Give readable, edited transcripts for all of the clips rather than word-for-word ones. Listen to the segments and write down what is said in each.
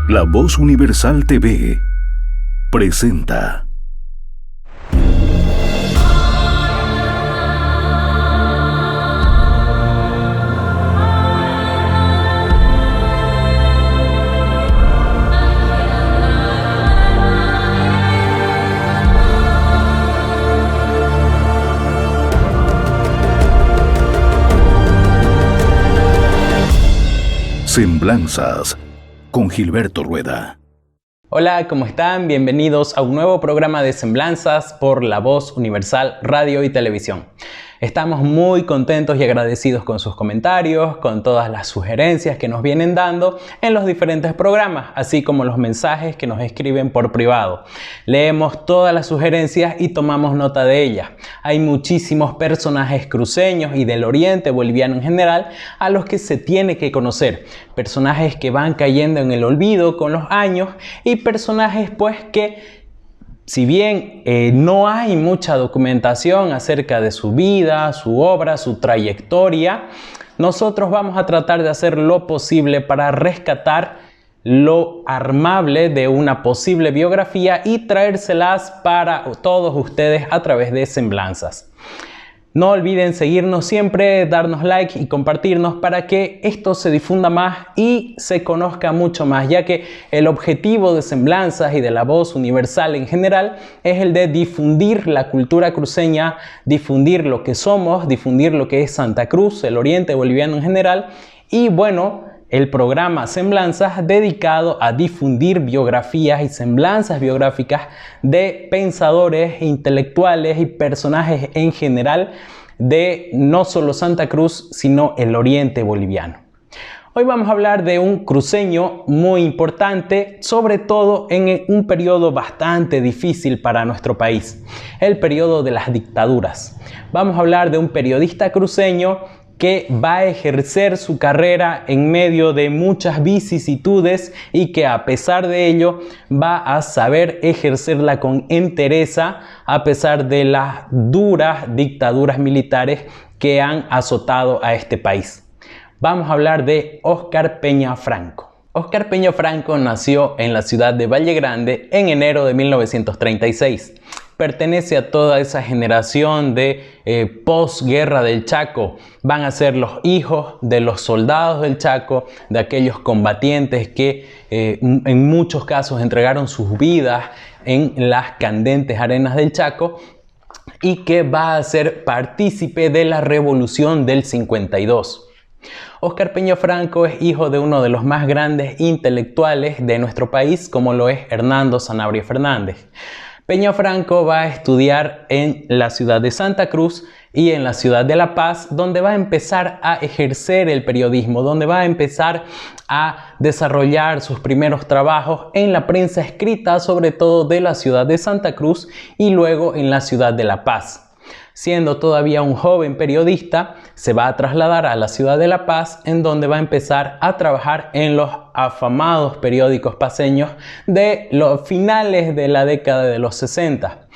La Voz Universal TV presenta Semblanzas con Gilberto Rueda. Hola, ¿cómo están? Bienvenidos a un nuevo programa de Semblanzas por La Voz Universal Radio y Televisión. Estamos muy contentos y agradecidos con sus comentarios, con todas las sugerencias que nos vienen dando en los diferentes programas, así como los mensajes que nos escriben por privado. Leemos todas las sugerencias y tomamos nota de ellas. Hay muchísimos personajes cruceños y del oriente boliviano en general a los que se tiene que conocer. Personajes que van cayendo en el olvido con los años y personajes pues que si bien no hay mucha documentación acerca de su vida, su obra, su trayectoria, nosotros vamos a tratar de hacer lo posible para rescatar lo armable de una posible biografía y traérselas para todos ustedes a través de Semblanzas. No olviden seguirnos siempre, darnos like y compartirnos para que esto se difunda más y se conozca mucho más, ya que el objetivo de Semblanzas y de La Voz Universal en general es el de difundir la cultura cruceña, difundir lo que somos, difundir lo que es Santa Cruz, el oriente boliviano en general y bueno, el programa Semblanzas dedicado a difundir biografías y semblanzas biográficas de pensadores, intelectuales y personajes en general de no solo Santa Cruz, sino el oriente boliviano. Hoy vamos a hablar de un cruceño muy importante, sobre todo en un periodo bastante difícil para nuestro país, el periodo de las dictaduras. Vamos a hablar de un periodista cruceño que va a ejercer su carrera en medio de muchas vicisitudes y que a pesar de ello va a saber ejercerla con entereza a pesar de las duras dictaduras militares que han azotado a este país. Vamos a hablar de Óscar Peña Franco. Óscar Peña Franco nació en la ciudad de Valle Grande en enero de 1936. Pertenece a toda esa generación de posguerra del Chaco. Van a ser los hijos de los soldados del Chaco, de aquellos combatientes que en muchos casos entregaron sus vidas en las candentes arenas del Chaco y que va a ser partícipe de la revolución del 52. Óscar Peña Franco es hijo de uno de los más grandes intelectuales de nuestro país, como lo es Hernando Sanabria Fernández. Peña Franco va a estudiar en la ciudad de Santa Cruz y en la ciudad de La Paz, donde va a empezar a ejercer el periodismo, donde va a empezar a desarrollar sus primeros trabajos en la prensa escrita, sobre todo de la ciudad de Santa Cruz y luego en la ciudad de La Paz. Siendo todavía un joven periodista, se va a trasladar a la ciudad de La Paz, en donde va a empezar a trabajar en los afamados periódicos paceños de los finales de la década de los 60.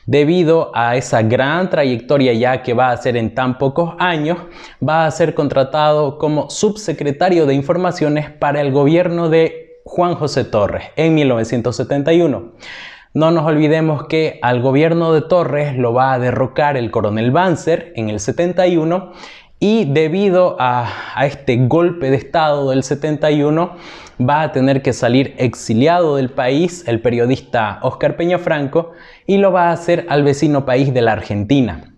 Debido a esa gran trayectoria ya que va a hacer en tan pocos años, va a ser contratado como subsecretario de Informaciones para el gobierno de Juan José Torres en 1971. No nos olvidemos que al gobierno de Torres lo va a derrocar el coronel Banzer en el 71 y debido a este golpe de estado del 71 va a tener que salir exiliado del país el periodista Óscar Peña Franco y lo va a hacer al vecino país de la Argentina.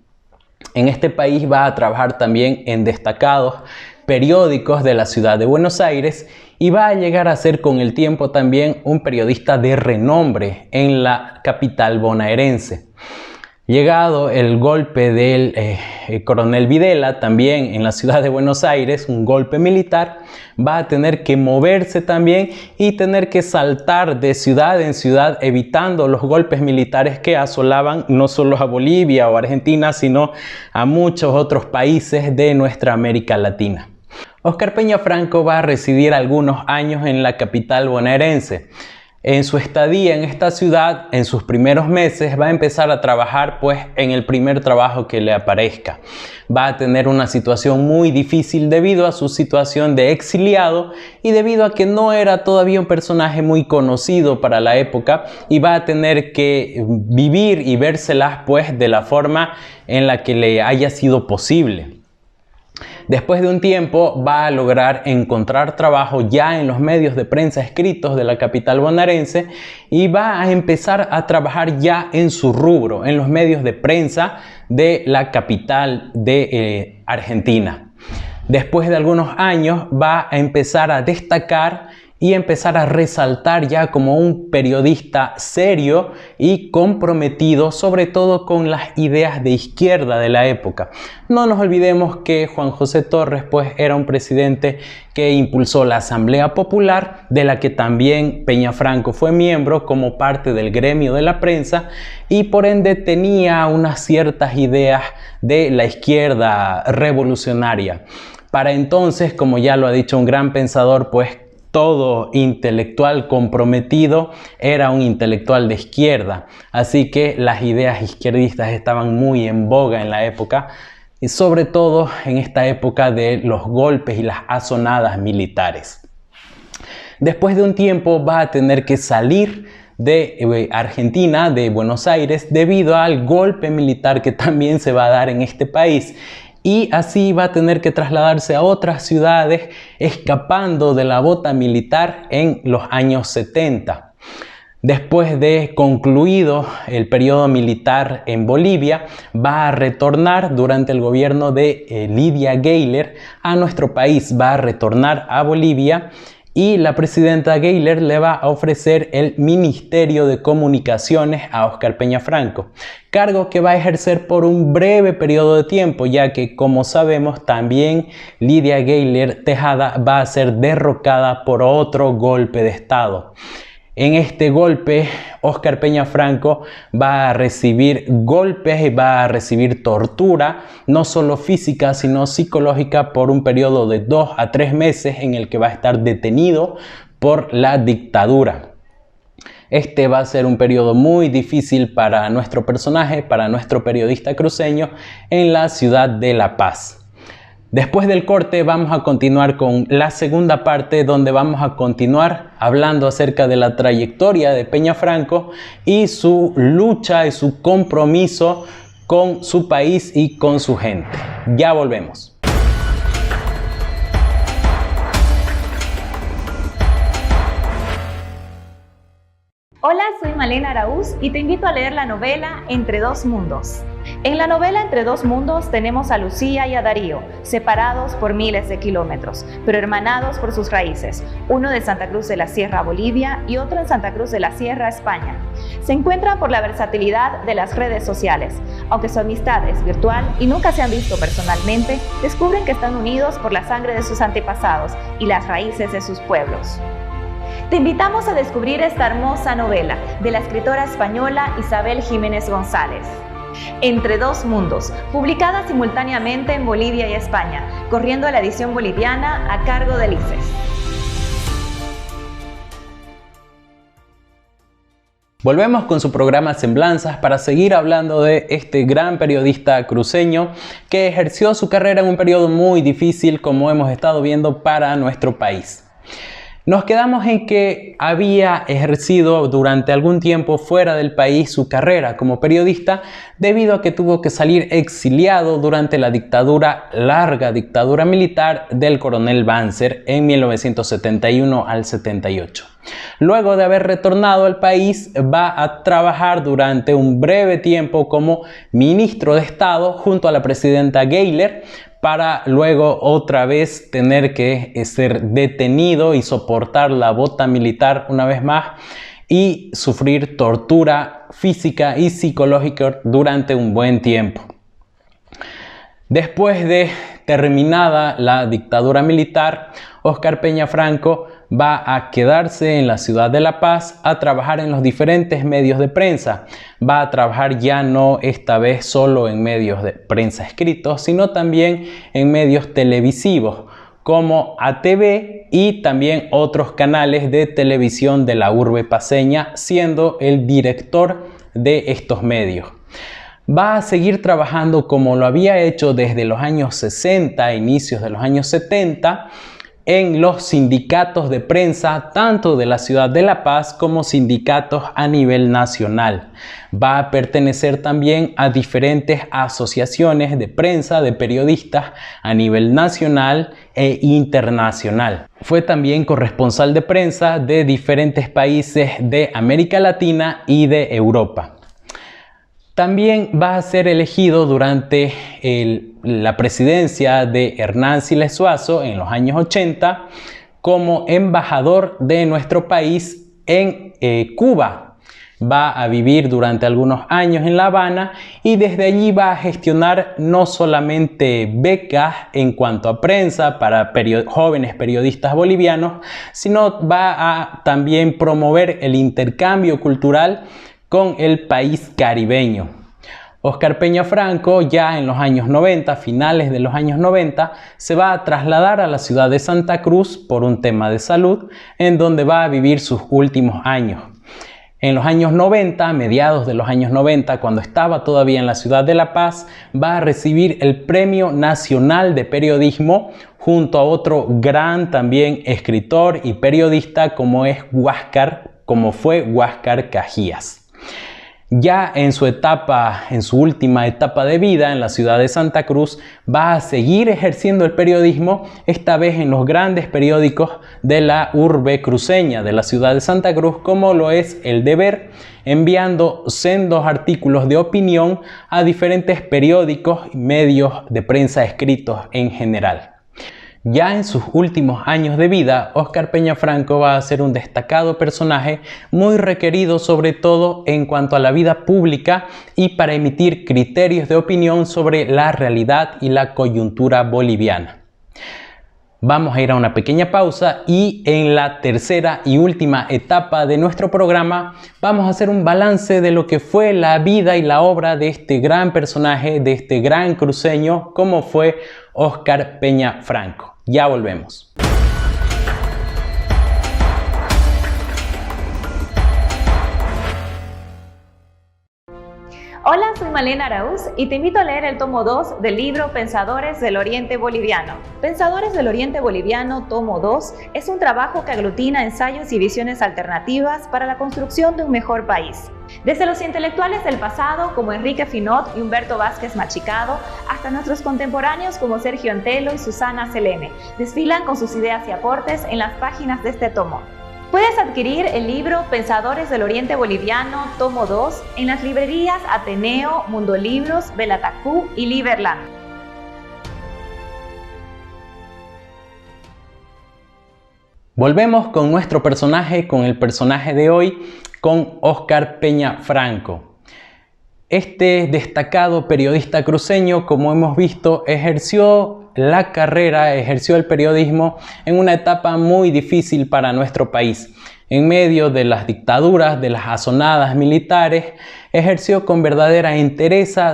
En este país va a trabajar también en destacados periódicos de la ciudad de Buenos Aires y va a llegar a ser con el tiempo también un periodista de renombre en la capital bonaerense. Llegado el golpe del coronel Videla, también en la ciudad de Buenos Aires, un golpe militar, va a tener que moverse también y tener que saltar de ciudad en ciudad, evitando los golpes militares que asolaban no solo a Bolivia o Argentina, sino a muchos otros países de nuestra América Latina. Óscar Peña Franco va a residir algunos años en la capital bonaerense. En su estadía en esta ciudad, en sus primeros meses, va a empezar a trabajar pues en el primer trabajo que le aparezca. Va a tener una situación muy difícil debido a su situación de exiliado y debido a que no era todavía un personaje muy conocido para la época, y va a tener que vivir y vérselas pues de la forma en la que le haya sido posible. Después de un tiempo va a lograr encontrar trabajo ya en los medios de prensa escritos de la capital bonaerense y va a empezar a trabajar ya en su rubro, en los medios de prensa de la capital de Argentina. Después de algunos años va a empezar a destacar y empezar a resaltar ya como un periodista serio y comprometido, sobre todo con las ideas de izquierda de la época. No nos olvidemos que Juan José Torres pues era un presidente que impulsó la Asamblea Popular, de la que también Peñafranco fue miembro como parte del gremio de la prensa, y por ende tenía unas ciertas ideas de la izquierda revolucionaria. Para entonces, como ya lo ha dicho un gran pensador, pues todo intelectual comprometido era un intelectual de izquierda, así que las ideas izquierdistas estaban muy en boga en la época, y sobre todo en esta época de los golpes y las azonadas militares. Después de un tiempo va a tener que salir de Argentina, de Buenos Aires, debido al golpe militar que también se va a dar en este país. Y así va a tener que trasladarse a otras ciudades, escapando de la bota militar en los años 70. Después de concluido el periodo militar en Bolivia, va a retornar durante el gobierno de Lidia Gayler a nuestro país. Va a retornar a Bolivia y la presidenta Gayler le va a ofrecer el Ministerio de Comunicaciones a Óscar Peñafranco, cargo que va a ejercer por un breve periodo de tiempo, ya que, como sabemos, también Lidia Gayler Tejada va a ser derrocada por otro golpe de Estado. En este golpe, Óscar Peñafranco va a recibir golpes y va a recibir tortura, no solo física, sino psicológica, por un periodo de 2 a 3 meses en el que va a estar detenido por la dictadura. Este va a ser un periodo muy difícil para nuestro personaje, para nuestro periodista cruceño en la ciudad de La Paz. Después del corte vamos a continuar con la segunda parte, donde vamos a continuar hablando acerca de la trayectoria de Peñafranco y su lucha y su compromiso con su país y con su gente. Ya volvemos. Hola, soy Malena Araúz y te invito a leer la novela Entre dos mundos. En la novela Entre dos mundos tenemos a Lucía y a Darío, separados por miles de kilómetros, pero hermanados por sus raíces, uno de Santa Cruz de la Sierra, Bolivia, y otro en Santa Cruz de la Sierra, España. Se encuentran por la versatilidad de las redes sociales. Aunque su amistad es virtual y nunca se han visto personalmente, descubren que están unidos por la sangre de sus antepasados y las raíces de sus pueblos. Te invitamos a descubrir esta hermosa novela de la escritora española Isabel Jiménez González. Entre dos mundos, publicada simultáneamente en Bolivia y España, corriendo la edición boliviana a cargo de Lices. Volvemos con su programa Semblanzas para seguir hablando de este gran periodista cruceño que ejerció su carrera en un periodo muy difícil, como hemos estado viendo, para nuestro país. Nos quedamos en que había ejercido durante algún tiempo fuera del país su carrera como periodista debido a que tuvo que salir exiliado durante la larga dictadura militar del coronel Banzer en 1971 al 78. Luego de haber retornado al país, va a trabajar durante un breve tiempo como ministro de Estado junto a la presidenta Gayler, para luego otra vez tener que ser detenido y soportar la bota militar una vez más y sufrir tortura física y psicológica durante un buen tiempo. Después de terminada la dictadura militar, Óscar Peñafranco va a quedarse en la ciudad de La Paz a trabajar en los diferentes medios de prensa. Va a trabajar ya no esta vez solo en medios de prensa escritos, sino también en medios televisivos, como ATV y también otros canales de televisión de la urbe paceña, siendo el director de estos medios. Va a seguir trabajando como lo había hecho desde los años 60, inicios de los años 70, en los sindicatos de prensa, tanto de la ciudad de La Paz como sindicatos a nivel nacional. Va a pertenecer también a diferentes asociaciones de prensa, de periodistas a nivel nacional e internacional. Fue también corresponsal de prensa de diferentes países de América Latina y de Europa. También va a ser elegido durante la presidencia de Hernán Siles Suazo en los años 80 como embajador de nuestro país en Cuba. Va a vivir durante algunos años en La Habana y desde allí va a gestionar no solamente becas en cuanto a prensa para jóvenes periodistas bolivianos, sino va a también promover el intercambio cultural con el país caribeño. Óscar Peña Franco, ya en los años 90, finales de los años 90, se va a trasladar a la ciudad de Santa Cruz por un tema de salud, en donde va a vivir sus últimos años. En los años 90, mediados de los años 90, cuando estaba todavía en la ciudad de La Paz, va a recibir el Premio Nacional de Periodismo junto a otro gran también escritor y periodista como fue Huáscar Cajías. Ya en su última etapa de vida en la ciudad de Santa Cruz, va a seguir ejerciendo el periodismo, esta vez en los grandes periódicos de la urbe cruceña de la ciudad de Santa Cruz, como lo es El Deber, enviando sendos artículos de opinión a diferentes periódicos y medios de prensa escritos en general. Ya en sus últimos años de vida, Óscar Peña Franco va a ser un destacado personaje muy requerido sobre todo en cuanto a la vida pública y para emitir criterios de opinión sobre la realidad y la coyuntura boliviana. Vamos a ir a una pequeña pausa y en la tercera y última etapa de nuestro programa vamos a hacer un balance de lo que fue la vida y la obra de este gran personaje, de este gran cruceño como fue Óscar Peña Franco. Ya volvemos. Hola, soy Malena Araúz y te invito a leer el tomo 2 del libro Pensadores del Oriente Boliviano. Pensadores del Oriente Boliviano, tomo 2, es un trabajo que aglutina ensayos y visiones alternativas para la construcción de un mejor país. Desde los intelectuales del pasado como Enrique Finot y Humberto Vázquez Machicado, hasta nuestros contemporáneos como Sergio Antelo y Susana Selene, desfilan con sus ideas y aportes en las páginas de este tomo. Puedes adquirir el libro Pensadores del Oriente Boliviano, tomo 2, en las librerías Ateneo, Mundo Libros, Belatacú y Liberland. Volvemos con nuestro personaje, con el personaje de hoy, con Óscar Peña Franco. Este destacado periodista cruceño, como hemos visto, ejerció el periodismo en una etapa muy difícil para nuestro país. En medio de las dictaduras, de las azonadas militares, ejerció con verdadera entereza,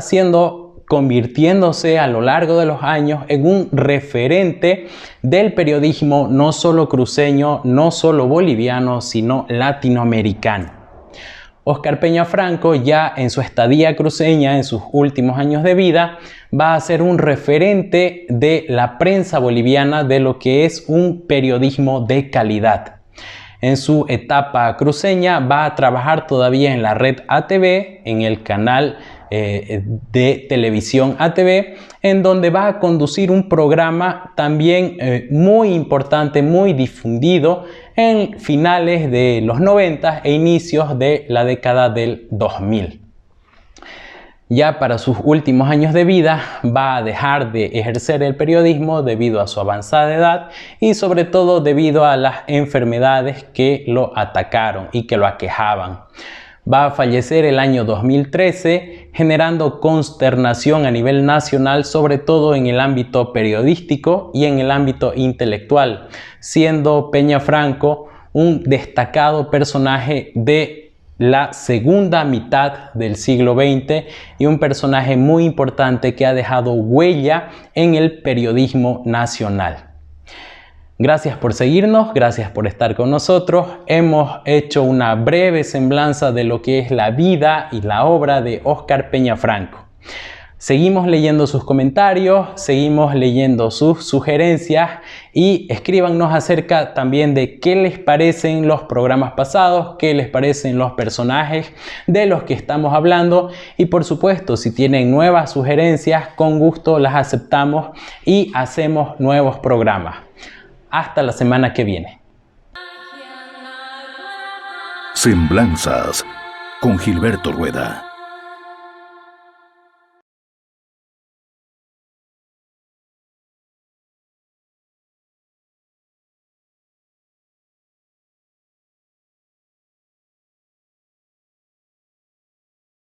convirtiéndose a lo largo de los años en un referente del periodismo no solo cruceño, no solo boliviano, sino latinoamericano. Óscar Peña Franco, ya en su estadía cruceña, en sus últimos años de vida, va a ser un referente de la prensa boliviana, de lo que es un periodismo de calidad. En su etapa cruceña va a trabajar todavía en la red ATV, en el canal de televisión ATV, en donde va a conducir un programa también muy importante, muy difundido en finales de los 90 e inicios de la década del 2000. Ya para sus últimos años de vida va a dejar de ejercer el periodismo debido a su avanzada edad y sobre todo debido a las enfermedades que lo atacaron y que lo aquejaban. Va a fallecer el año 2013, generando consternación a nivel nacional, sobre todo en el ámbito periodístico y en el ámbito intelectual, siendo Peña Franco un destacado personaje de la segunda mitad del siglo XX y un personaje muy importante que ha dejado huella en el periodismo nacional. Gracias por seguirnos, gracias por estar con nosotros. Hemos hecho una breve semblanza de lo que es la vida y la obra de Óscar Peñafranco. Seguimos leyendo sus comentarios, seguimos leyendo sus sugerencias y escríbanos acerca también de qué les parecen los programas pasados, qué les parecen los personajes de los que estamos hablando y por supuesto si tienen nuevas sugerencias con gusto las aceptamos y hacemos nuevos programas. Hasta la semana que viene. Semblanzas con Gilberto Rueda.